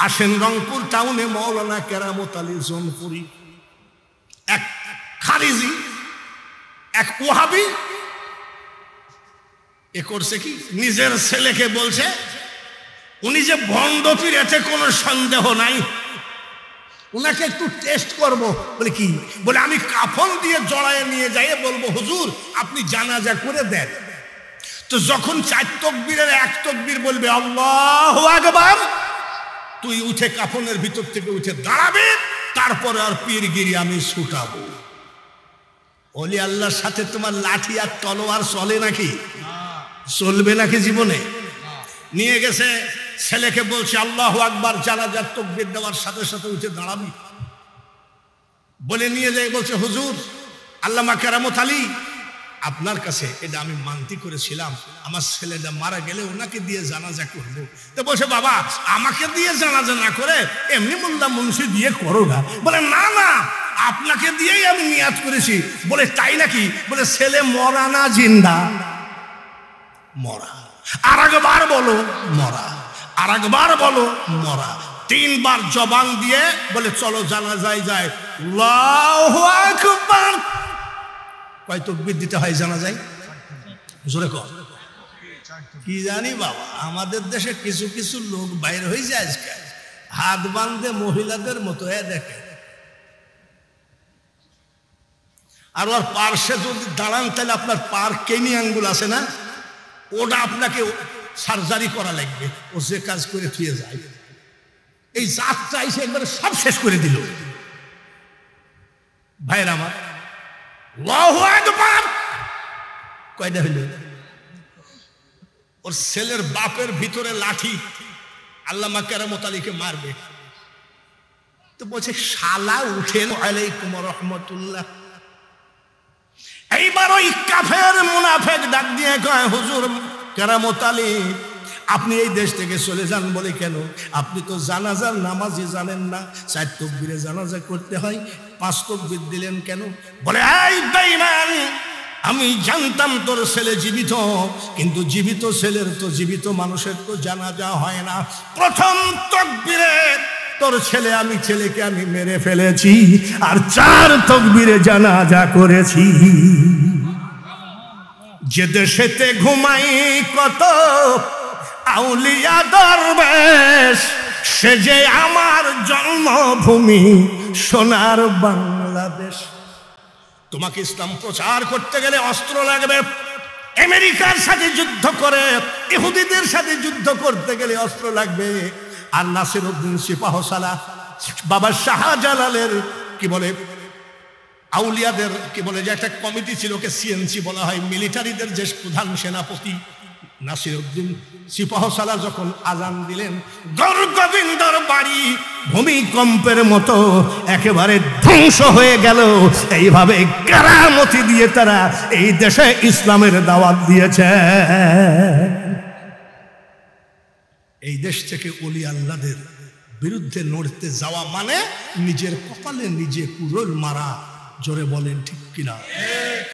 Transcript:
আসেন রংপুর টাউনে মৌলানা কেরামত আলী জোনপুরি, এক খারিজি, এক ওয়াহাবি। এ করছে কি, নিজের ছেলেকে বলছে উনি যে ভণ্ড পীর এতে কোনো সন্দেহ নাই, উনাকে একটু টেস্ট করব। বলে কি? বলে আমি কাফন দিয়ে জড়ায় নিয়ে যাই, বলবো হুজুর আপনি জানাজা করে দেন। তো যখন 4 তাকবীরের 1 তাকবীর বলবে আল্লাহু আকবার, তুই উঠে কাফনের ভিতর থেকে উঠে দাঁড়াবে, তারপরে আর পীরগিরি আমি ছুটাবো। ওলি আল্লাহর সাথে তোমার লাঠি আর তলোয়ার চলে নাকি? চলবে নাকি জীবনে? নিয়ে গেছে, ছেলেকে বলছে আল্লাহু আকবার, জানাজার তাকবীর দেওয়ার সাথে সাথে উঠে দাঁড়াবি। বলে নিয়ে যায়, বলছে হুজুর আল্লামা কেরামত আলী আপনার কাছে এটা আমি মানতি করেছিলাম, আমার ছেলেটা মারা গেলে ওনাকে দিয়ে জানাজা করবো। তো বলছে বাবা আমাকে দিয়ে জানাজা না করে এমনি মোল্লা মুন্সি দিয়ে করো না। বলে না না, আপনাকে দিয়েই আমি নিয়াত করেছি। বলে তাই নাকি? বলে ছেলে মরা না জিন্দা? মরা। আর একবার বলো মরা, আর একবার বলো মরা। 3 বার জবান দিয়ে বলে চলো জানাজায় যায়। আল্লাহু আকবার। কয় তাকবীর দিতে হয় জানাজায়? জোরে কর। কি জানি বাবা, আমাদের দেশে কিছু কিছু লোক বাইরে হয়ে যায় আজকে, হাত বাঁধে মহিলাদের মতো। দেখে আর ওর পার্শ্বে যদি দাঁড়ান তাহলে আপনার পার কেনি আঙ্গুল আছে না, ওটা আপনাকে সার্জারি করা লাগবে। ও যে কাজ করে থুয়ে যায়, এই যাত্রা এসে একবারে সব শেষ করে দিল। ভাইরা আমার, আল্লাহু আকবার কয়টা হইল? ওর ছেলের বাপের ভিতরে লাঠি, আল্লামা কেরামত আলীকে মারবে। তো বলছে শালা উঠেন, আলাইকুম রহমতুল্লাহ। এইবার ওই কাফের মুনাফেক ডাক দিয়ে কয় হুজুর কেরামত আলী আপনি এই দেশ থেকে চলে যান। বলে কেন? আপনি তো জানাজার নামাজই জানেন না, 4 তাকবীরে জানাজা করতে হয়, 5 তাকবীর দিলেন কেন? বলে এই বেঈমান, আমি জানতাম তোর ছেলে জীবিত, কিন্তু জীবিত ছেলের তো জীবিত মানুষের তো জানাজা হয় না। প্রথম তাকবীরে তোর ছেলেকে আমি মেরে ফেলেছি, আর 4 তাকবীরে জানাজা করেছি। যে দেশেতে ঘুমাই কত আউলিয়া দরবেশ, সে যে আমার জন্মভূমি সোনার বাংলাদেশ। তোমাকে ইসলাম প্রচার করতে গেলে অস্ত্র লাগবে, আমেরিকার সাথে যুদ্ধ করে ইহুদিদের সাথে যুদ্ধ করতে গেলে অস্ত্র লাগবে। আর নাসিরউদ্দিন সিপাহসালাহ বাবা শাহজালালের কি বলে আউলিয়াদের কি বলে যে একটা কমিটি ছিল, ওকে সিএনসি বলা হয়, মিলিটারিদের যে প্রধান সেনাপতি নাসিরউদ্দিন সিপাহসালাহ যখন আজান দিলেন, গর্গবিন্দর বাড়ি ভূমিকম্পের মতো একেবারে ধ্বংস হয়ে গেল। এইভাবে কেরামতি দিয়ে তারা এই দেশে ইসলামের দাওয়াত দিয়েছে। এই দেশ থেকে ওলি আল্লাহদের বিরুদ্ধে লড়তে যাওয়া মানে নিজের কপালে নিজে কুড়োল মারা। জোরে বলেন ঠিক কিনা?